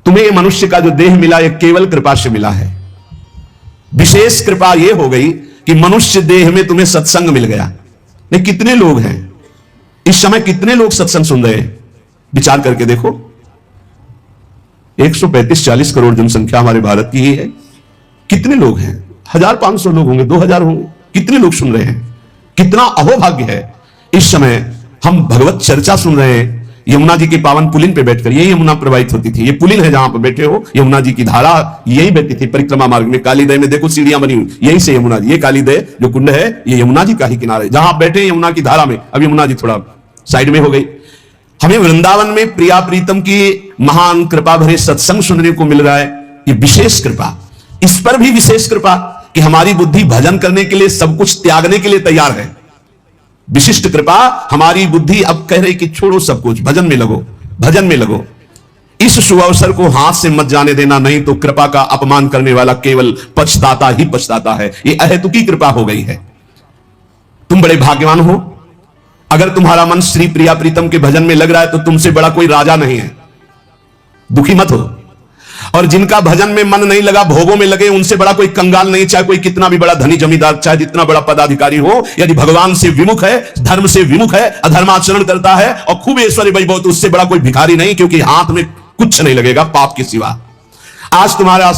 तुम्हें मनुष्य का जो देह मिला यह केवल कृपा से मिला है। विशेष कृपा यह हो गई कि मनुष्य देह में तुम्हें सत्संग मिल गया। नहीं, कितने लोग हैं इस समय, कितने लोग सत्संग सुन रहे हैं? विचार करके देखो। 135-40 करोड़ जनसंख्या हमारे भारत की ही है। कितने लोग हैं? 1500 लोग होंगे, 2000 होंगे। कितने लोग सुन रहे हैं? कितना अहोभाग्य है। इस समय हम भगवत चर्चा सुन रहे हैं यमुना जी की पावन पुलिन पे बैठकर। यही यमुना प्रवाहित होती थी। ये पुलिन है जहां पर बैठे हो, यमुना जी की धारा यही बहती थी परिक्रमा मार्ग में। कालीदय में देखो सीढ़ियां बनी हुई, यही से यमुना जी, ये कालीदय जो कुंड है ये यमुना जी का ही किनारे, जहां बैठे यमुना की धारा में। अब यमुना जी थोड़ा साइड में हो गई। हमें वृंदावन में प्रिया प्रीतम की महान कृपा भरे सत्संग सुनने को मिल रहा है। ये विशेष कृपा। इस पर भी विशेष कृपा कि हमारी बुद्धि भजन करने के लिए, सब कुछ त्यागने के लिए तैयार है। विशिष्ट कृपा। हमारी बुद्धि अब कह रही कि छोड़ो सब कुछ, भजन में लगो, भजन में लगो। इस शुभ अवसर को हाथ से मत जाने देना, नहीं तो कृपा का अपमान करने वाला केवल पछताता ही पछताता है। ये अहेतुकी कृपा हो गई है। तुम बड़े भाग्यवान हो अगर तुम्हारा मन श्री प्रिया प्रीतम के भजन में लग रहा है, तो तुमसे बड़ा कोई राजा नहीं है। दुखी मत हो। और जिनका भजन में मन नहीं लगा, भोगों में लगे, उनसे बड़ा कोई कंगाल नहीं। चाहे कोई कितना भी बड़ा धनी जमींदार, चाहे जितना बड़ा पदाधिकारी हो, यदि भगवान से विमुख है, धर्म से विमुख है, अधर्माचरण करता है और खूब ऐश्वर्य वैभव, तो उससे बड़ा कोई भिखारी नहीं, क्योंकि हाथ में कुछ नहीं लगेगा पाप के सिवा। आज तुम्हारा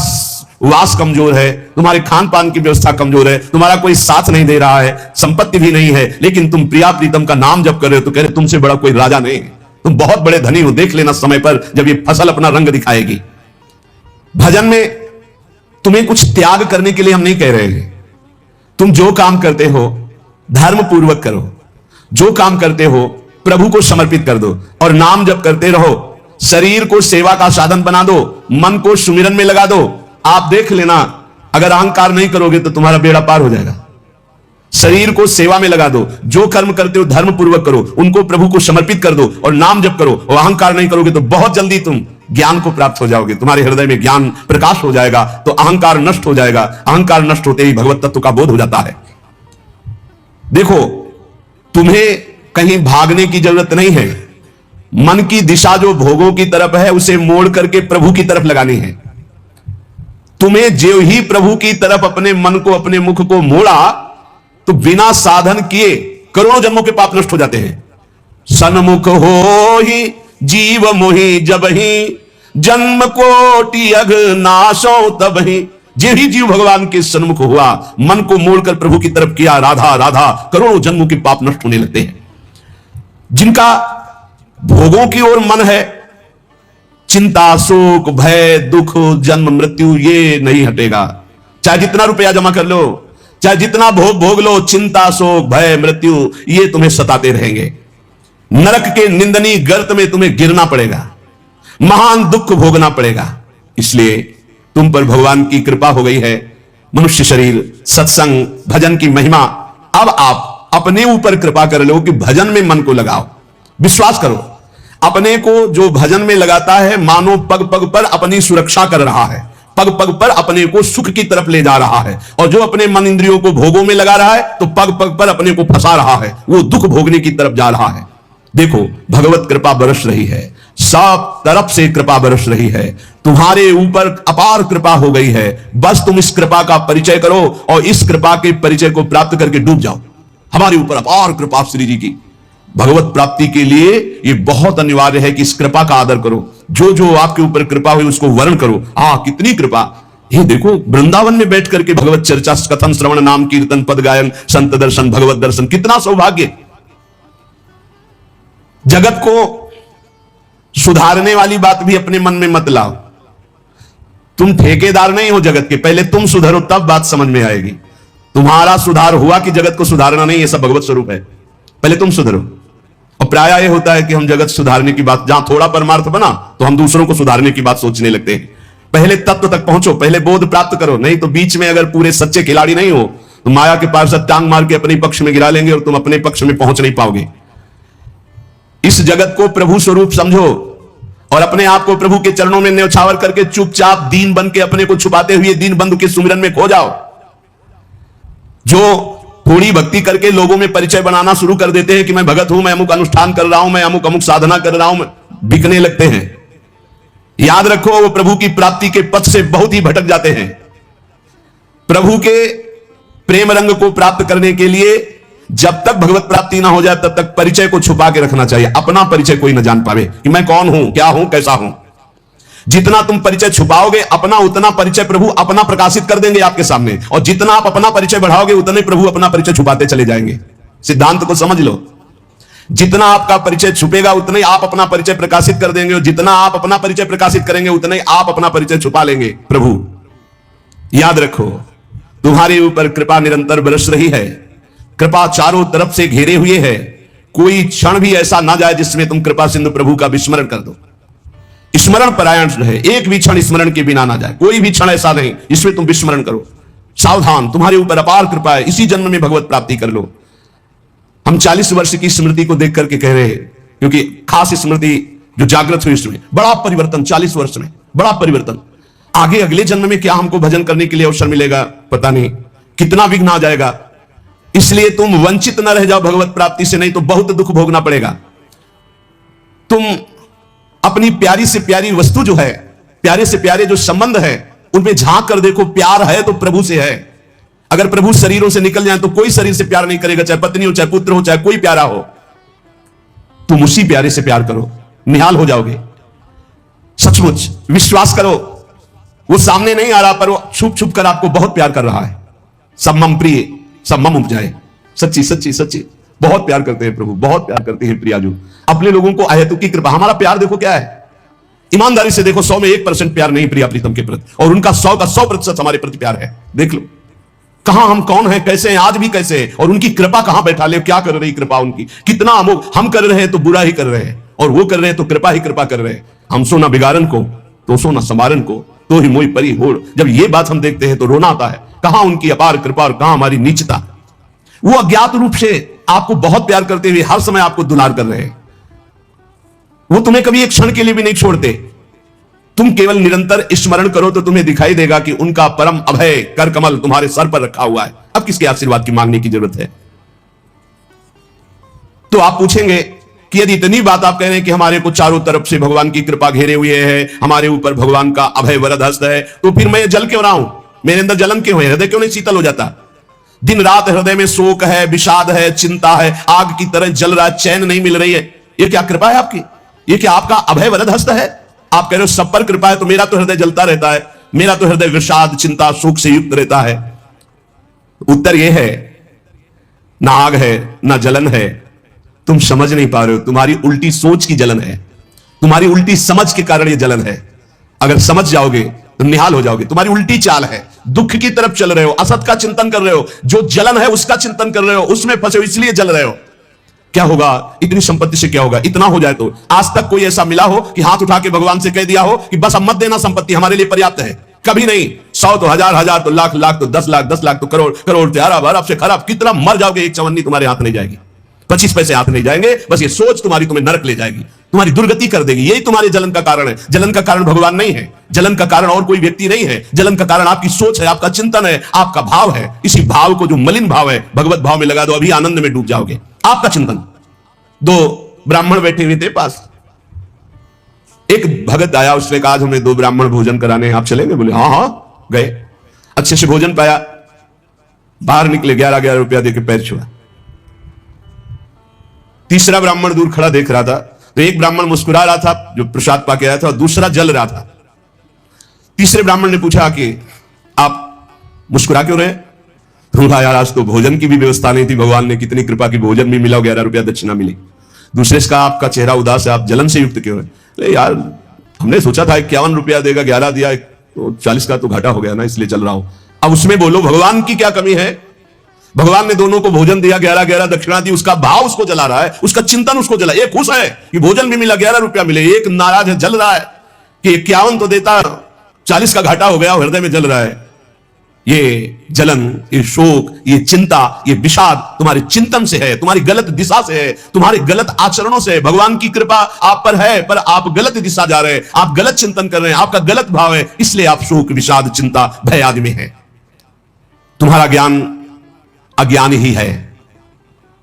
वास कमजोर है, तुम्हारे खान पान की व्यवस्था कमजोर है, तुम्हारा कोई साथ नहीं दे रहा है, संपत्ति भी नहीं है, लेकिन तुम प्रिया प्रीतम का नाम जप कर रहे हो, तो कह रहे तुमसे बड़ा कोई राजा नहीं। तुम बहुत बड़े धनी हो। देख लेना समय पर जब ये फसल अपना रंग दिखाएगी। भजन में तुम्हें कुछ त्याग करने के लिए हम नहीं कह रहे हैं। तुम जो काम करते हो धर्म पूर्वक करो। जो काम करते हो प्रभु को समर्पित कर दो और नाम जप करते रहो। शरीर को सेवा का साधन बना दो, मन को सुमिरन में लगा दो। आप देख लेना, अगर अहंकार नहीं करोगे तो तुम्हारा बेड़ा पार हो जाएगा। शरीर को सेवा में लगा दो। जो कर्म करते हो धर्म पूर्वक करो, उनको प्रभु को समर्पित कर दो और नाम जप करो। और अहंकार नहीं करोगे तो बहुत जल्दी तुम ज्ञान को प्राप्त हो जाओगे। तुम्हारे हृदय में ज्ञान प्रकाश हो जाएगा, तो अहंकार नष्ट हो जाएगा। अहंकार नष्ट होते ही भगवत तत्व का बोध हो जाता है। देखो, तुम्हें कहीं भागने की जरूरत नहीं है। मन की दिशा जो भोगों की तरफ है, उसे मोड़ करके प्रभु की तरफ लगानी है। तुम्हें जो ही प्रभु की तरफ अपने मन को, अपने मुख को मोड़ा, तो बिना साधन किए करोड़ों जन्मों के पाप नष्ट हो जाते हैं। सन्मुख हो ही जीव मोहि जब ही, जन्म कोटि अघ नाशो तब ही। जे ही जीव भगवान के सन्मुख हुआ, मन को मोड़कर प्रभु की तरफ किया, राधा राधा, करोड़ों जन्मों के पाप नष्ट होने लगते हैं। जिनका भोगों की ओर मन है, चिंता, शोक, भय, दुख, जन्म, मृत्यु, ये नहीं हटेगा। चाहे जितना रुपया जमा कर लो, चाहे जितना भोग भोग लो, चिंता, शोक, भय, मृत्यु, ये तुम्हें सताते रहेंगे। नरक के निंदनीय गर्त में तुम्हें गिरना पड़ेगा, महान दुख भोगना पड़ेगा। इसलिए तुम पर भगवान की कृपा हो गई है। मनुष्य शरीर, सत्संग, भजन की महिमा। अब आप अपने ऊपर कृपा कर लो कि भजन में मन को लगाओ। विश्वास करो, अपने को जो भजन में लगाता है, मानो पग पग पर अपनी सुरक्षा कर रहा है, पग पग पर अपने को सुख की तरफ ले जा रहा है। और जो अपने मन इंद्रियों को भोगों में लगा रहा है, तो पग पग पर अपने को फंसा रहा है, वो दुख भोगने की तरफ जा रहा है। देखो, भगवत कृपा बरस रही है, सब तरफ से कृपा बरस रही है। तुम्हारे ऊपर अपार कृपा हो गई है। बस तुम इस कृपा का परिचय करो और इस कृपा के परिचय को प्राप्त करके डूब जाओ। हमारे ऊपर अपार कृपा श्री जी की। भगवत प्राप्ति के लिए यह बहुत अनिवार्य है कि इस कृपा का आदर करो। जो जो आपके ऊपर कृपा हुई उसको वर्ण करो। कितनी कृपा। ये देखो, वृंदावन में बैठ करके भगवत चर्चा, कथन, श्रवण, नाम कीर्तन, पद गायन, संत दर्शन, भगवत दर्शन, कितना सौभाग्य। जगत को सुधारने वाली बात भी अपने मन में मत लाओ। तुम ठेकेदार नहीं हो जगत के, पहले तुम सुधरो, तब बात समझ में आएगी। तुम्हारा सुधार हुआ कि जगत को सुधारना नहीं, ये सब भगवत स्वरूप है। पहले तुम सुधरो। और प्राय यह होता है कि हम जगत सुधारने की बात, जहां थोड़ा परमार्थ बना तो हम दूसरों को सुधारने की बात सोचने लगते हैं। पहले तत्व तक पहुंचो, पहले बोध प्राप्त करो। नहीं तो बीच में अगर पूरे सच्चे खिलाड़ी नहीं हो, तो माया के पार्षद टांग मार के अपने पक्ष में गिरा लेंगे और तुम अपने पक्ष में पहुंच नहीं पाओगे। इस जगत को प्रभु स्वरूप समझो और अपने आप को प्रभु के चरणों में न्यौछावर करके चुपचाप दीन बन के अपने को छुपाते हुए दीन बंधु के सुमिरन में खो जाओ। जो थोड़ी भक्ति करके लोगों में परिचय बनाना शुरू कर देते हैं कि मैं भगत हूं, मैं अमुक अनुष्ठान कर रहा हूं, मैं अमुक अमुक साधना कर रहा हूं, बिकने लगते हैं। याद रखो, वो प्रभु की प्राप्ति के पथ से बहुत ही भटक जाते हैं। प्रभु के प्रेम रंग को प्राप्त करने के लिए जब तक भगवत प्राप्ति ना हो जाए तब तक परिचय को छुपा के रखना चाहिए। अपना परिचय कोई ना जान पावे कि मैं कौन हूं, क्या हूं, कैसा हूं। जितना तुम परिचय छुपाओगे अपना, उतना परिचय प्रभु अपना प्रकाशित कर देंगे आपके सामने, और जितना आप अपना परिचय बढ़ाओगे उतने प्रभु अपना परिचय छुपाते चले जाएंगे। सिद्धांत को समझ लो, जितना आपका परिचय छुपेगा उतने आप अपना परिचय प्रकाशित कर देंगे, और जितना आप अपना परिचय प्रकाशित करेंगे उतने आप अपना परिचय छुपा लेंगे। प्रभु याद रखो, तुम्हारे ऊपर कृपा निरंतर बरस रही है, कृपा चारों तरफ से घेरे हुए है। कोई क्षण भी ऐसा ना जाए जिसमें तुम कृपा सिंधु प्रभु का विस्मरण कर दो। स्मरण परायण रहे, एक भी क्षण स्मरण के बिना ना जाए। कोई भी क्षण ऐसा नहीं जिसमें तुम विस्मरण करो। सावधान, तुम्हारे ऊपर अपार कृपा है, इसी जन्म में भगवत प्राप्ति कर लो। हम 40 वर्ष की स्मृति को देख करके कह रहे हैं, क्योंकि खास स्मृति जो जागृत हुई उसमें बड़ा परिवर्तन, 40 वर्ष में बड़ा परिवर्तन। आगे अगले जन्म में क्या हमको भजन करने के लिए अवसर मिलेगा पता नहीं, कितना विघ्न आ जाएगा। इसलिए तुम वंचित न रह जाओ भगवत प्राप्ति से, नहीं तो बहुत दुख भोगना पड़ेगा। तुम अपनी प्यारी से प्यारी वस्तु जो है, प्यारे से प्यारे जो संबंध है, उनमें झांक कर देखो। प्यार है तो प्रभु से है। अगर प्रभु शरीरों से निकल जाए तो कोई शरीर से प्यार नहीं करेगा, चाहे पत्नी हो, चाहे पुत्र हो, चाहे कोई प्यारा हो। तुम उसी प्यारे से प्यार करो, निहाल हो जाओगे। सचमुच विश्वास करो, वो सामने नहीं आ रहा पर वो छुप छुप कर आपको बहुत प्यार कर रहा है। सब मम प्रिय, सब मम उपजाए। सच्ची सच्ची सच्ची बहुत प्यार करते हैं प्रभु, बहुत प्यार करते हैं प्रियाजू अपने लोगों को। अहेतुक की कृपा। हमारा प्यार देखो क्या है, ईमानदारी से देखो, 100 में 1% प्यार नहीं प्रिया प्रीतम के प्रति, और उनका 100 का 100% हमारे प्रति प्यार है। देख लो कहां हम कौन है, कैसे हैं, आज भी कैसे हैं, और उनकी कृपा कहां बैठा ले, क्या कर रही कृपा उनकी, कितना अमोघ। हम कर रहे हैं तो बुरा ही कर रहे हैं, और वो कर रहे हैं तो कृपा ही कृपा कर रहे हैं। हम सो ना बिगाड़न को, तो सो ना संवारन को, तो ही मोई परी हो। जब ये बात हम देखते हैं तो रोना आता है, कहां उनकी अपार कृपा और कहां हमारी नीचता। वो अज्ञात रूप से आपको बहुत प्यार करते हुए हर समय आपको दुलार कर रहे हैं। वो तुम्हें कभी एक क्षण के लिए भी नहीं छोड़ते। तुम केवल निरंतर स्मरण करो तो तुम्हें दिखाई देगा कि उनका परम अभय कर कमल तुम्हारे सर पर रखा हुआ है। अब किसके आशीर्वाद की मांगने की जरूरत है? तो आप पूछेंगे कि यदि इतनी बात आप कह रहे हैं कि हमारे को चारों तरफ से भगवान की कृपा घेरे हुए है, हमारे ऊपर भगवान का अभय वरद हस्त है, तो फिर मैं जल क्यों रहा हूं? मेरे अंदर जलन क्यों है? हृदय क्यों नहीं शीतल हो जाता? दिन रात हृदय में शोक है, विषाद है, चिंता है, आग की तरह जल रहा है, चैन नहीं मिल रही है। ये क्या कृपा है आपकी? ये क्या आपका अभय वरद हस्त है? आप कह रहे हो सब पर कृपा है, तो मेरा तो हृदय जलता रहता है, मेरा तो हृदय विषाद चिंता शोक से युक्त रहता है। उत्तर यह है, ना आग है ना जलन है। तुम समझ नहीं पा रहे हो, तुम्हारी उल्टी सोच की जलन है, तुम्हारी उल्टी समझ के कारण यह जलन है। अगर समझ जाओगे तो निहाल हो जाओगे। तुम्हारी उल्टी चाल है, दुख की तरफ चल रहे हो, असत का चिंतन कर रहे हो, जो जलन है उसका चिंतन कर रहे हो, उसमें फंसे हो इसलिए जल रहे हो। क्या होगा इतनी संपत्ति से? क्या होगा इतना हो जाए तो? आज तक कोई ऐसा मिला हो कि हाथ उठा के भगवान से कह दिया हो कि बस अब मत देना, संपत्ति हमारे लिए पर्याप्त है? कभी नहीं। 100 तो हजार, हजार तो लाख, लाख तो 10 लाख, 10 लाख तो करोड़, करोड़ तो अरब, अरब से खराब। कितना मर जाओगे, एक चवन्नी तुम्हारे हाथ नहीं जाएगी, 25 पैसे हाथ नहीं जाएंगे। बस ये सोच तुम्हारी तुम्हें नरक ले जाएगी, तुम्हारी दुर्गति कर देगी। यही तुम्हारे जलन का कारण है। जलन का कारण भगवान नहीं है, जलन का कारण और कोई व्यक्ति नहीं है। जलन का कारण आपकी सोच है, आपका चिंतन है, आपका भाव है। इसी भाव को, जो मलिन भाव है, भगवत भाव में लगा दो, अभी आनंद में डूब जाओगे। आपका चिंतन। 2 ब्राह्मण बैठे हुए थे पास, एक भगत आया, उसने कहा हमें 2 ब्राह्मण भोजन कराने, आप चलेंगे? बोले हाँ हाँ। गए, अच्छे से भोजन पाया, बाहर निकले, 11-11 रुपया देके पैर छुआ। तीसरा ब्राह्मण दूर खड़ा देख रहा था, तो एक ब्राह्मण मुस्कुरा रहा था जो प्रसाद पाके आया था, और दूसरा जल रहा था। तीसरे ब्राह्मण ने पूछा कि आप मुस्कुरा क्यों रहे? रूहा यार, आज तो भोजन की भी व्यवस्था नहीं थी, भगवान ने कितनी कृपा की, भोजन भी मिला, 11 रुपया दक्षिणा मिली। दूसरे से कहा आपका चेहरा उदास है, आप जलन से युक्त क्यों है? अरे यार, हमने सोचा था 51 रुपया देगा, 11 दिया, तो 40 का तो घाटा हो गया ना, इसलिए चल रहा हूं। अब उसमें बोलो भगवान की क्या कमी है? भगवान ने दोनों को भोजन दिया, 11-11 दक्षिणा दी, उसका भाव उसको जला रहा है, उसका चिंतन उसको जला। एक खुश है कि भोजन भी मिला, 11 रुपया मिले, एक नाराज है, जल रहा है कि 51 तो देता, 40 का घाटा हो गया, हृदय में जल रहा है। ये जलन, ये शोक, ये चिंता, ये विषाद तुम्हारे चिंतन से है, तुम्हारी गलत दिशा से है, तुम्हारे गलत आचरणों से है। भगवान की कृपा आप पर है, पर आप गलत दिशा जा रहे हैं, आप गलत चिंतन कर रहे हैं, आपका गलत भाव है, इसलिए आप शोक विषाद चिंता भय आदि में है। तुम्हारा ज्ञान अज्ञान ही है,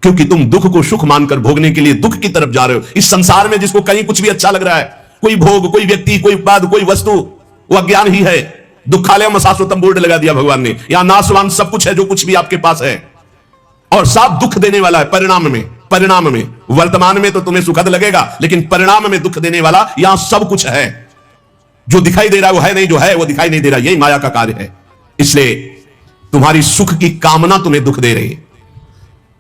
क्योंकि तुम दुख को सुख मानकर भोगने के लिए दुख की तरफ जा रहे हो। इस संसार में जिसको कहीं कुछ भी अच्छा लग रहा है, कोई भोग, कोई व्यक्ति, कोई पद, कोई वस्तु, वो अज्ञान ही है। दुखालय शाश्वतम बोर्ड लगा दिया भगवान ने। यहां नाशवान सब कुछ है जो कुछ भी आपके पास है, और सब दुख देने वाला है परिणाम में। परिणाम में, वर्तमान में तो तुम्हें सुखद लगेगा, लेकिन परिणाम में दुख देने वाला यहां सब कुछ है। जो दिखाई दे रहा है वो है नहीं, जो है वो दिखाई नहीं दे रहा। यही माया का कार्य है। इसलिए तुम्हारी सुख की कामना तुम्हें दुख दे रही है।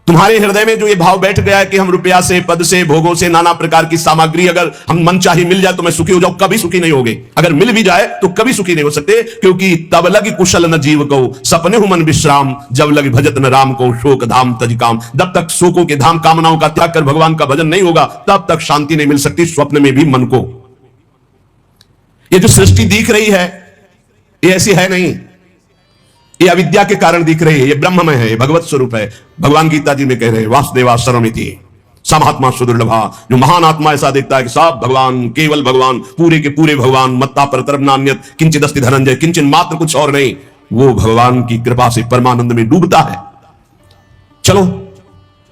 तुम्हारे हृदय में जो ये भाव बैठ गया है कि हम रुपया से, पद से, भोगों से, नाना प्रकार की सामग्री अगर हम मन चाही मिल जाए तो मैं सुखी हो जाऊं, कभी सुखी नहीं होगे। अगर मिल भी जाए तो कभी सुखी नहीं हो सकते, क्योंकि तब लगी कुशल न जीव को सपने हु मन विश्राम, जब लगी भजत न राम को शोक धाम तज काम। जब तक शोकों के धाम कामनाओं का त्याग कर भगवान का भजन नहीं होगा, तब तक शांति नहीं मिल सकती स्वप्न में भी मन को। ये जो सृष्टि दिख रही है ये ऐसी है नहीं, ये अविद्या के कारण दिख रही है। ये ब्रह्ममय है, ये भगवत स्वरूप है। भगवान गीता जी में कह रहे हैं वासुदेवा सर्वमिति समात्मा सुदुर्लभा। जो महान आत्मा ऐसा देखता है कि सब भगवान, केवल भगवान, पूरे के पूरे भगवान, मत्ता परतरम नान्यत किंचित अस्ति धनंजय, किंचन मात्र कुछ और नहीं, वो भगवान की कृपा से परमानंद में डूबता है। चलो,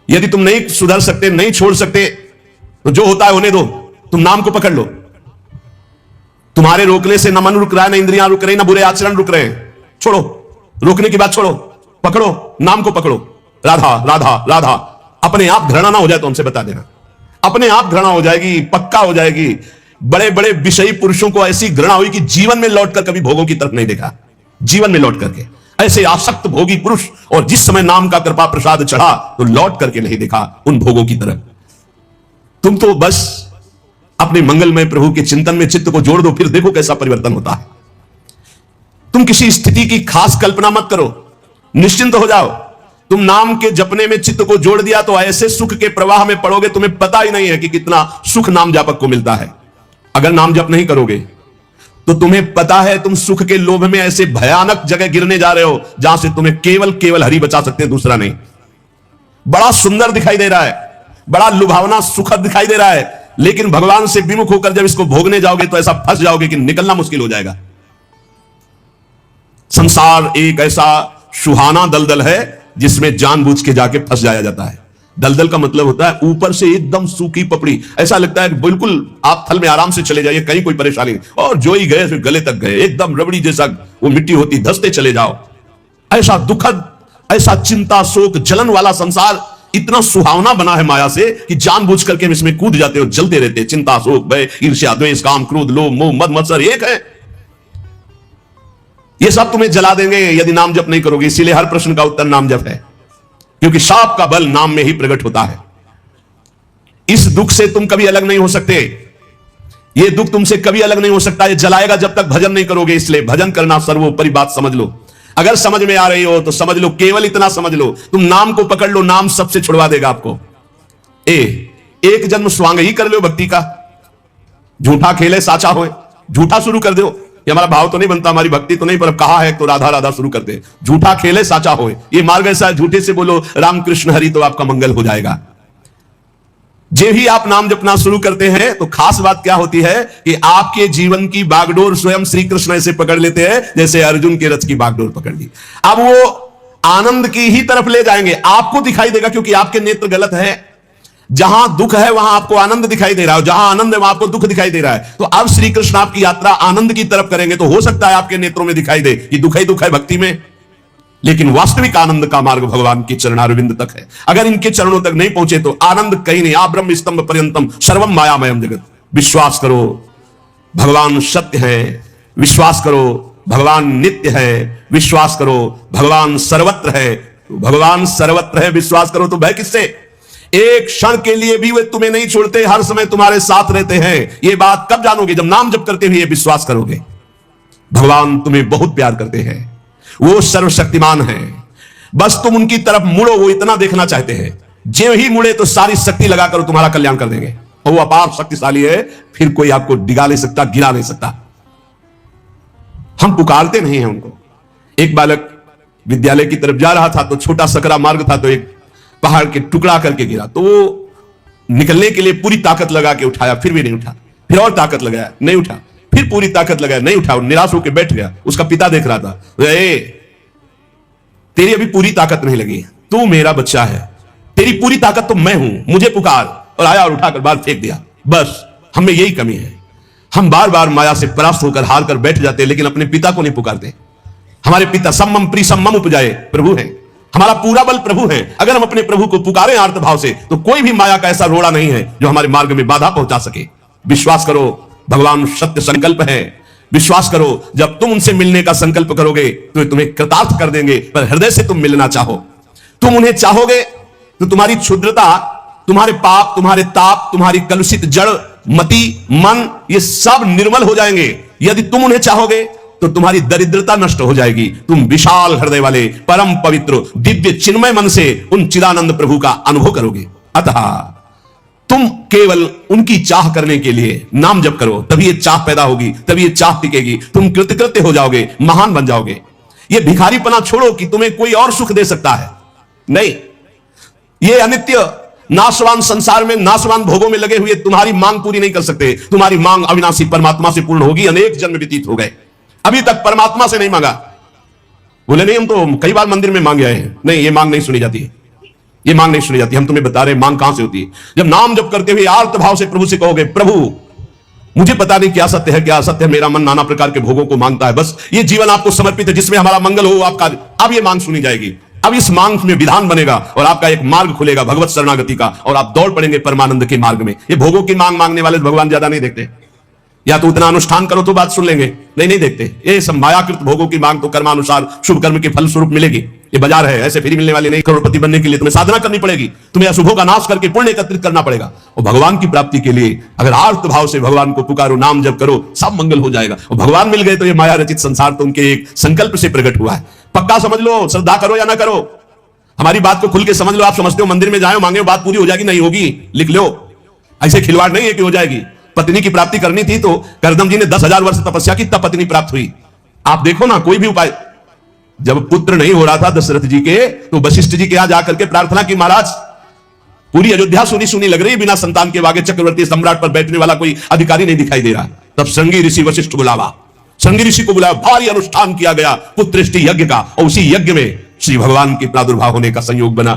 यदि तुम नहीं सुधर सकते, नहीं छोड़ सकते, तो जो होता है होने दो। तुम नाम को पकड़ लो। तुम्हारे रोकने से न मन रुक रहा है, न इंद्रियां रुक रही, न बुरे आचरण रुक रहे हैं। छोड़ो, रोकने की बात छोड़ो, पकड़ो, नाम को पकड़ो। राधा राधा राधा। अपने आप घृणा ना हो जाए तो हमसे बता देना। अपने आप घृणा हो जाएगी, पक्का हो जाएगी। बड़े बड़े विषयी पुरुषों को ऐसी घृणा हुई कि जीवन में लौटकर कभी भोगों की तरफ नहीं देखा। जीवन में लौट करके ऐसे आसक्त भोगी पुरुष, और जिस समय नाम का कृपा प्रसाद चढ़ा तो लौट करके नहीं देखा उन भोगों की तरफ। तुम तो बस अपने मंगलमय प्रभु के चिंतन में चित्त को जोड़ दो, फिर देखो कैसा परिवर्तन होता है। तुम किसी स्थिति की खास कल्पना मत करो, निश्चिंत हो जाओ। तुम नाम के जपने में चित्त को जोड़ दिया तो ऐसे सुख के प्रवाह में पड़ोगे, तुम्हें पता ही नहीं है कि कितना सुख नाम जापक को मिलता है। अगर नाम जप नहीं करोगे तो तुम्हें पता है तुम सुख के लोभ में ऐसे भयानक जगह गिरने जा रहे हो जहां से तुम्हें केवल केवल हरि बचा सकते हैं, दूसरा नहीं। बड़ा सुंदर दिखाई दे रहा है, बड़ा लुभावना सुखद दिखाई दे रहा है, लेकिन भगवान से विमुख होकर जब इसको भोगने जाओगे तो ऐसा फंस जाओगे कि निकलना मुश्किल हो जाएगा। संसार एक ऐसा सुहाना दलदल है जिसमें जानबूझ के जाके फंस जाया जाता है। दलदल का मतलब होता है ऊपर से एकदम सूखी पपड़ी, ऐसा लगता है बिल्कुल आप थल में आराम से चले जाइए, कहीं कोई परेशानी नहीं, और जो ही गए फिर गले तक गए, एकदम रबड़ी जैसा वो मिट्टी होती, धंसते चले जाओ। ऐसा दुखद, ऐसा चिंता शोक जलन वाला संसार इतना सुहावना बना है माया से कि जानबूझ करके हम इसमें कूद जाते हो, जलते रहते। चिंता शोक भय ईर्ष्या द्वेष काम क्रोध लोभ मोह मद मत्सर एक है, ये सब तुम्हें जला देंगे यदि नाम जप नहीं करोगे। इसीलिए हर प्रश्न का उत्तर नाम जप है, क्योंकि शाप का बल नाम में ही प्रकट होता है। इस दुख से तुम कभी अलग नहीं हो सकते, ये दुख तुमसे कभी अलग नहीं हो सकता, ये जलाएगा जब तक भजन नहीं करोगे। इसलिए भजन करना सर्वोपरि बात समझ लो। अगर समझ में आ रही हो तो समझ लो, केवल इतना समझ लो, तुम नाम को पकड़ लो, नाम सबसे छुड़वा देगा आपको। एक जन्म स्वांग ही कर लो भक्ति का। झूठा खेले साचा होए, झूठा शुरू कर दो। ये हमारा भाव तो नहीं बनता, हमारी भक्ति तो नहीं, पर कहा है तो राधा राधा शुरू करते। झूठा खेले साचा होए, ये मार्ग ऐसा है, झूठे से बोलो राम कृष्ण हरि तो आपका मंगल हो जाएगा। जब ही आप नाम जपना शुरू करते हैं तो खास बात क्या होती है कि आपके जीवन की बागडोर स्वयं श्री कृष्ण ऐसे पकड़ लेते हैं जैसे अर्जुन के रथ की बागडोर पकड़ ली। अब वो आनंद की ही तरफ ले जाएंगे, आपको दिखाई देगा, क्योंकि आपके नेत्र गलत है। जहां दुख है वहां आपको आनंद दिखाई दे रहा है, जहां आनंद है वहां आपको दुख दिखाई दे रहा है। तो अब श्री कृष्ण आपकी यात्रा आनंद की तरफ करेंगे, तो हो सकता है आपके नेत्रों में दिखाई दे कि दुख ही दुख है भक्ति में, लेकिन वास्तविक आनंद का मार्ग भगवान की चरणारविंद तक है। अगर इनके चरणों तक नहीं पहुंचे तो आनंद कहीं नहीं। आप ब्रह्म स्तंभ पर्यंतम सर्वम मायामयम जगत। विश्वास करो भगवान सत्य है, विश्वास करो भगवान नित्य है, विश्वास करो भगवान सर्वत्र है। भगवान सर्वत्र है, विश्वास करो तो भय किससे? एक क्षण के लिए भी वे तुम्हें नहीं छोड़ते, हर समय तुम्हारे साथ रहते हैं। ये बात कब जानोगे? जब नाम जप करते हुए विश्वास करोगे। भगवान तुम्हें बहुत प्यार करते हैं, वो सर्वशक्तिमान है, बस तुम उनकी तरफ मुड़ो, वो इतना देखना चाहते हैं। जो ही मुड़े तो सारी शक्ति लगाकर तुम्हारा कल्याण कर देंगे, और वो अपार शक्तिशाली है, फिर कोई आपको डिगा नहीं सकता, गिरा नहीं सकता। हम पुकारते नहीं हैं उनको। एक बालक विद्यालय की तरफ जा रहा था तो छोटा सकरा मार्ग था, तो एक पहाड़ के टुकड़ा करके गिरा, तो वो निकलने के लिए पूरी ताकत लगा के उठाया, फिर भी नहीं उठा, फिर और ताकत लगाया, नहीं उठा, फिर पूरी ताकत लगाया, नहीं उठा, निराश होकर बैठ गया। उसका पिता देख रहा था, तेरी अभी पूरी ताकत नहीं लगी, तू मेरा बच्चा है, तेरी पूरी ताकत तो मैं हूं, मुझे पुकार। और आया और उठाकर बाहर फेंक दिया। बस हमें यही कमी है, हम बार बार माया से परास्त होकर हार कर बैठ जाते हैं, लेकिन अपने पिता को नहीं पुकारते। हमारे पिता सम्मम प्री सम्मम उपजाए प्रभु हैं, हमारा पूरा बल प्रभु है। अगर हम अपने प्रभु को पुकारें आर्त भाव से, तो कोई भी माया का ऐसा रोड़ा नहीं है जो हमारे मार्ग में बाधा पहुंचा सके। विश्वास करो, भगवान सत्य संकल्प है। विश्वास करो, जब तुम उनसे मिलने का संकल्प करोगे तो तुम्हें कृतार्थ कर देंगे। पर हृदय से तुम मिलना चाहो, तुम उन्हें चाहोगे, तो तुम्हारी क्षुद्रता, तुम्हारे पाप, तुम्हारे ताप, तुम्हारी कलुषित जड़ मति मन, ये सब निर्मल हो जाएंगे। यदि तुम उन्हें चाहोगे तो तुम्हारी दरिद्रता नष्ट हो जाएगी। तुम विशाल हृदय वाले परम पवित्र दिव्य चिन्मय मन से उन चिदानंद प्रभु का अनुभव करोगे। अतः तुम केवल उनकी चाह करने के लिए नाम जप करो, तभी ये चाह पैदा होगी, तभी ये चाह टिकेगी। तुम कृतकृत्य हो जाओगे, महान बन जाओगे। ये भिखारीपना छोड़ो कि तुम्हें कोई और सुख दे सकता है, नहीं। ये अनित्य नाशवान संसार में, नाशवान भोगों में लगे हुए तुम्हारी मांग पूरी नहीं कर सकते। तुम्हारी मांग अविनाशी परमात्मा से पूर्ण होगी। अनेक जन्म व्यतीत हो गए, अभी तक परमात्मा से नहीं मांगा। बोले नहीं, हम तो कई बार मंदिर में मांगे आए हैं। नहीं, ये मांग नहीं सुनी जाती है, ये मांग नहीं सुनी जाती। हम तुम्हें बता रहे हैं मांग कहां से होती है। जब नाम जप करते हुए आर्त भाव से प्रभु से कहोगे, प्रभु मुझे पता नहीं क्या सत्य है क्या असत्य है, मेरा मन नाना प्रकार के भोगों को मांगता है, बस ये जीवन आपको समर्पित है जिसमें हमारा मंगल हो आपका। अब ये मांग सुनी जाएगी, अब इस मांग में विधान बनेगा और आपका एक मार्ग खुलेगा भगवत शरणागति का, और आप दौड़ पड़ेंगे परमानंद के मार्ग में। ये भोगों की मांग मांगने वाले भगवान ज्यादा नहीं देखते। या तो उतना अनुष्ठान करो तो बात सुन लेंगे, नहीं देखते। ये सब मायाकृत भोगों की मांग तो कर्मानुसार शुभ कर्म के फल स्वरूप मिलेगी। ये बाजार है, ऐसे फ्री मिलने वाली नहीं। करोड़पति बनने के लिए तुम्हें साधना करनी पड़ेगी, तुम्हें अशुभों का नाश करके पुण्य एकत्रित करना पड़ेगा। और भगवान की प्राप्ति के लिए अगर आर्त भाव से भगवान को पुकारो, नाम जप करो, सब मंगल हो जाएगा। और भगवान मिल गए तो ये माया रचित संसार तो उनके एक संकल्प से प्रकट हुआ है। पक्का समझ लो, श्रद्धा करो या ना करो, हमारी बात को खुल के समझ लो। आप समझते हो मंदिर में जाओ मांगे बात पूरी हो जाएगी, नहीं होगी, लिख लो। ऐसे खिलवाड़ नहीं है कि हो जाएगी। पत्नी की प्राप्ति करनी थी तो करदम जी ने 10,000 वर्ष तपस्या की, तब पत्नी प्राप्त हुई। आप देखो ना, कोई भी उपाय। जब पुत्र नहीं हो रहा था दशरथ जी के, तो वशिष्ठ जी के यहां जाकर के प्रार्थना की, महाराज पूरी अयोध्या सुनी सुनी लग रही, बिना संतान के आगे चक्रवर्ती सम्राट पर बैठने वाला कोई अधिकारी नहीं दिखाई दे रहा। तब श्रृंगी ऋषि वशिष्ठ बुलावा, श्रृंगी ऋषि को बुलाया, भारी अनुष्ठान किया गया पुत्रेष्टि यज्ञ का, और उसी यज्ञ में श्री भगवान के प्रादुर्भाव होने का संयोग बना।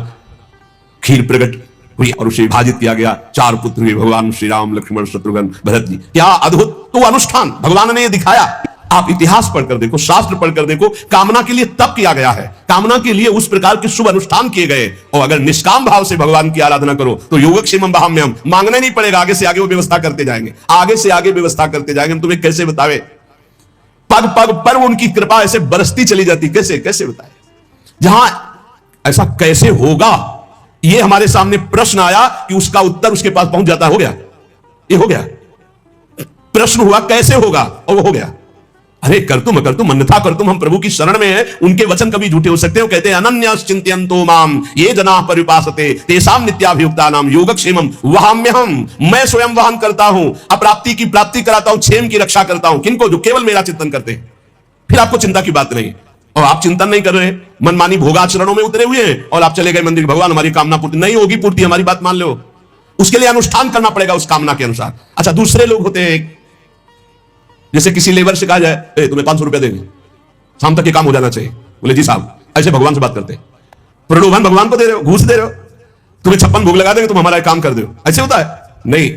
खीर प्रकट हुई और उसे विभाजित किया गया। 4 पुत्र हुए, भगवान श्री राम, लक्ष्मण, शत्रुघ्न, भरत जी। क्या अद्भुत तो अनुष्ठान भगवान ने दिखाया। आप इतिहास पढ़कर देखो, शास्त्र पढ़कर देखो, कामना के लिए तप किया गया है, कामना के लिए उस प्रकार के शुभ अनुष्ठान किए गए। और अगर निष्काम भाव से भगवान की आराधना करो तो योगक्षेमम वहाम्यहम्, मांगना नहीं पड़ेगा, आगे से आगे वो व्यवस्था करते जाएंगे, आगे से आगे व्यवस्था करते जाएंगे। हम तुम्हें कैसे बतावे, पग पग पर उनकी कृपा ऐसे बरसती चली जाती। कैसे कैसे बताए, जहां ऐसा कैसे होगा, ये हमारे सामने प्रश्न आया कि उसका उत्तर उसके पास पहुंच जाता। हो गया, ये हो गया। प्रश्न हुआ कैसे होगा, और वो हो गया। अरे करतुम अकर्तुम अन्यथा कर्तुम, हम प्रभु की शरण में हैं, उनके वचन कभी झूठे हो सकते हो। कहते हैं अनन्यश्चिन्तयन्तो माम ये जना परिपासते तेषां नित्याभियुक्तानां योगक्षेमं वहाम्यहम्, मैं स्वयं वहन करता हूं, अप्राप्ति की प्राप्ति कराता हूं, क्षेम की रक्षा करता हूं। किनको? जो केवल मेरा चिंतन करते हैं। फिर आपको चिंता की बात नहीं, और आप चिंतन नहीं कर रहे, मनमानी भोगाचरणों में उतरे हुए हैं, और आप चले गए मंदिर, भगवान हमारी कामना पूर्ति नहीं होगी, पूर्ति हमारी बात मान लो, उसके लिए अनुष्ठान करना पड़ेगा उस कामना के अनुसार। अच्छा, दूसरे लोग होते हैं, जैसे किसी लेबर से कहा जाए तुम्हें 500 रुपया देंगे, शाम तक ये काम हो जाना चाहिए। बोले जी साहब, ऐसे भगवान से बात करते हैं। प्रलोभन भगवान को दे रहे हो, घूस दे रहे हो, तुम्हें 56 भोग लगा देंगे, तुम हमारा काम कर दो, ऐसे होता है? नहीं।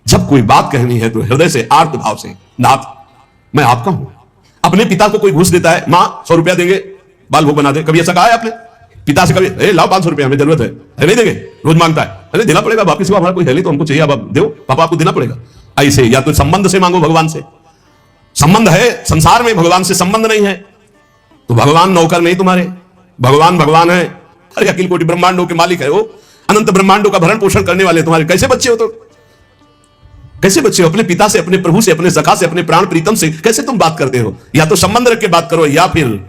जब कोई बात कहनी है तो हृदय से, आर्त भाव से, नाथ मैं आपका हूं। अपने पिता को कोई घूस देता है, मां 100 रुपया देंगे बाल भोग बना दे, कभी ऐसा कहा है आपने पिता से? कभी लाओ 500 रुपया, हमें जरूरत है, अरे नहीं देंगे, रोज मांगता है, अरे देना पड़ेगा, बाप किसी को हमारा कोई है नहीं तो हमको चाहिए, अब आप दो, पापा आपको देना पड़ेगा। ऐसे या तो संबंध से मांगो, भगवान से संबंध है, संसार में भगवान से संबंध नहीं है तो भगवान नौकर नहीं तुम्हारे, भगवान भगवान है। अरे अखिल कोटि ब्रह्मांडों के मालिक है वो, अनंत ब्रह्मांडों का भरण पोषण करने वाले तुम्हारे कैसे बच्चे हो? तो कैसे बच्चे हो? अपने पिता से, अपने प्रभु से, अपने सखा से, अपने प्राण प्रीतम से कैसे तुम बात करते हो? या तो संबंध रख के बात करो, या फिर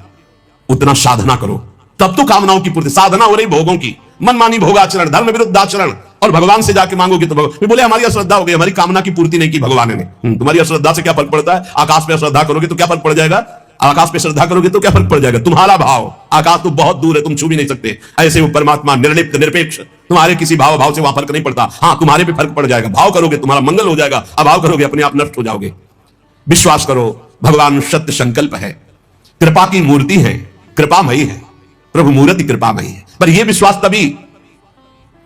उतना साधना करो, तब तो कामनाओं की पूर्ति। साधना हो रही भोगों की, मनमानी भोगाचरण, धर्म विरुद्ध आचरण, और भगवान से जाके मांगोगे तो भगवान बोले हमारी अश्रद्धा हो गई, हमारी कामना की पूर्ति नहीं की भगवान ने। तुम्हारी अश्रद्धा से क्या फर्क पड़ता है? आकाश पे श्रद्धा करोगे तो क्या फर्क पड़ जाएगा? आकाश पे श्रद्धा करोगे तो क्या फर्क पड़ जाएगा? तुम्हारा भाव, आकाश तो बहुत दूर है, तुम छू भी नहीं सकते। ऐसे वो परमात्मा निर्लिप्त, निरपेक्ष, तुम्हारे किसी भाव भाव से वहां फर्क नहीं पड़ता। हाँ, तुम्हारे पे फर्क पड़ जाएगा। भाव करोगे तुम्हारा मंगल हो जाएगा, अभाव करोगे अपने आप नष्ट हो जाओगे। विश्वास करो, भगवान सत्य संकल्प है, कृपा की मूर्ति है, कृपामयी है, प्रभु मूर्ति कृपामयी है। पर यह विश्वास तभी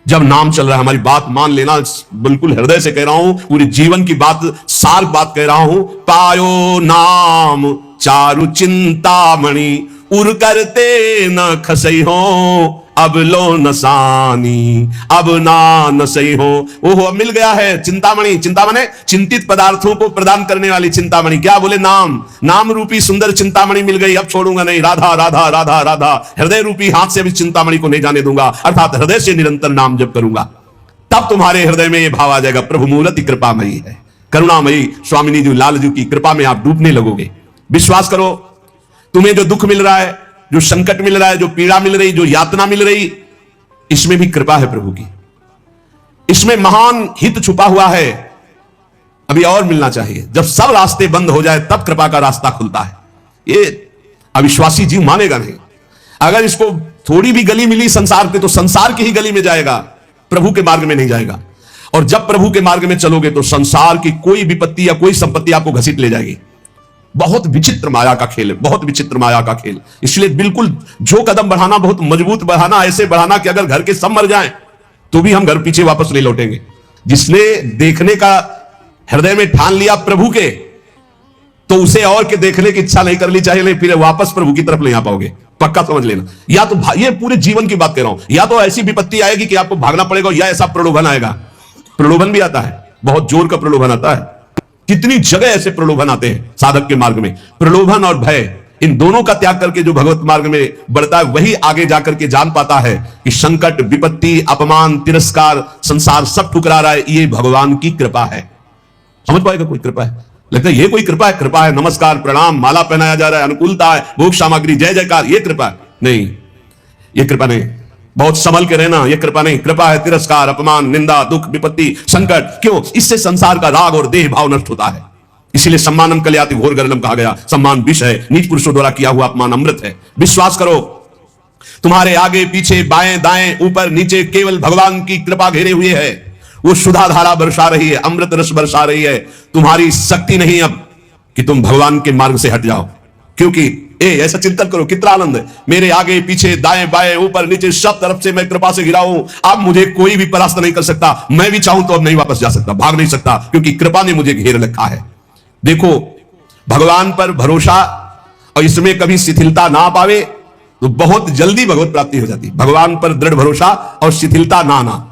जब नाम चल रहा है, हमारी बात मान लेना, बिल्कुल हृदय से कह रहा हूं, पूरे जीवन की बात, सार बात कह रहा हूं। पायो नाम चारु चिंतामणि, उर करते न खसई हो, अब लो नसानी, अब ना नसई हो। ओहो, अब मिल गया है चिंतामणि। चिंता माने चिंतित पदार्थों को प्रदान करने वाली चिंतामणि। क्या बोले? नाम। नाम रूपी सुंदर चिंतामणि मिल गई, अब छोड़ूंगा नहीं। राधा राधा राधा राधा, हृदय रूपी हाथ से भी चिंतामणि को नहीं जाने दूंगा, अर्थात हृदय से निरंतर नाम जप करूंगा। तब तुम्हारे हृदय में यह भाव आ जाएगा, प्रभु मूर्ति कृपामयी है, करुणामयी स्वामिनी जी लाल जी की कृपा में आप डूबने लगोगे। विश्वास करो, तुम्हें जो दुख मिल रहा है, जो संकट मिल रहा है, जो पीड़ा मिल रही, जो यातना मिल रही, इसमें भी कृपा है प्रभु की। इसमें महान हित छुपा हुआ है, अभी और मिलना चाहिए। जब सब रास्ते बंद हो जाए तब कृपा का रास्ता खुलता है। ये अविश्वासी जीव मानेगा नहीं। अगर इसको थोड़ी भी गली मिली संसार पे, तो संसार की ही गली में जाएगा, प्रभु के मार्ग में नहीं जाएगा। और जब प्रभु के मार्ग में चलोगे तो संसार की कोई विपत्ति या कोई संपत्ति आपको घसीट ले जाएगी। बहुत विचित्र माया का खेल है, बहुत विचित्र माया का खेल। इसलिए बिल्कुल जो कदम बढ़ाना बहुत मजबूत बढ़ाना, ऐसे बढ़ाना कि अगर घर के सब मर जाएं तो भी हम घर पीछे वापस नहीं लौटेंगे। जिसने देखने का हृदय में ठान लिया प्रभु के, तो उसे और के देखने की इच्छा नहीं कर ली, चाहे नहीं, फिर वापस प्रभु की तरफ नहीं आ पाओगे, पक्का समझ लेना। या तो ये पूरे जीवन की बात कह रहा हूं, या तो ऐसी विपत्ति आएगी कि आपको भागना पड़ेगा, या ऐसा प्रलोभन आएगा। प्रलोभन भी आता है, बहुत जोर का प्रलोभन आता है। कितनी जगह ऐसे प्रलोभन आते हैं साधक के मार्ग में। प्रलोभन और भय, इन दोनों का त्याग करके जो भगवत मार्ग में बढ़ता है, वही आगे जाकर के जान पाता है कि संकट, विपत्ति, अपमान, तिरस्कार, संसार सब ठुकरा रहा है, ये भगवान की कृपा है। समझ पाएगा कोई कृपा है? लगता है ये कोई कृपा है? कृपा है नमस्कार प्रणाम, माला पहनाया जा रहा है, अनुकूलता है, भोग सामग्री, जय जयकार, ये कृपा है? नहीं, ये कृपा नहीं। बहुत संभल के रहना, यह कृपा नहीं। कृपा है तिरस्कार, अपमान, निंदा, दुख, विपत्ति, संकट। क्यों? इससे संसार का राग और देह भाव नष्ट होता है। इसीलिए सम्मानम कल्याति घोर गरलम कहा गया। सम्मान विष है, नीच पुरुषों द्वारा किया हुआ अपमान अमृत है। विश्वास करो, तुम्हारे आगे पीछे बाएं दाएं ऊपर नीचे केवल भगवान की कृपा घेरे हुए है। वो सुधा धारा बरसा रही है, अमृत रस बरसा रही है। तुम्हारी शक्ति नहीं अब कि तुम भगवान के मार्ग से हट जाओ, क्योंकि ऐसा चिंतन करो, कितना आनंद है। मेरे आगे पीछे दाएं बाएं ऊपर नीचे सब तरफ से मैं कृपा से घिरा हूं। अब मुझे कोई भी परास्त नहीं कर सकता। मैं भी चाहूं तो अब नहीं वापस जा सकता, भाग नहीं सकता, क्योंकि कृपा ने मुझे घेर रखा है। देखो, भगवान पर भरोसा और इसमें कभी शिथिलता ना पावे तो बहुत जल्दी भगवत प्राप्ति हो जाती। भगवान पर दृढ़ भरोसा और शिथिलता ना आना,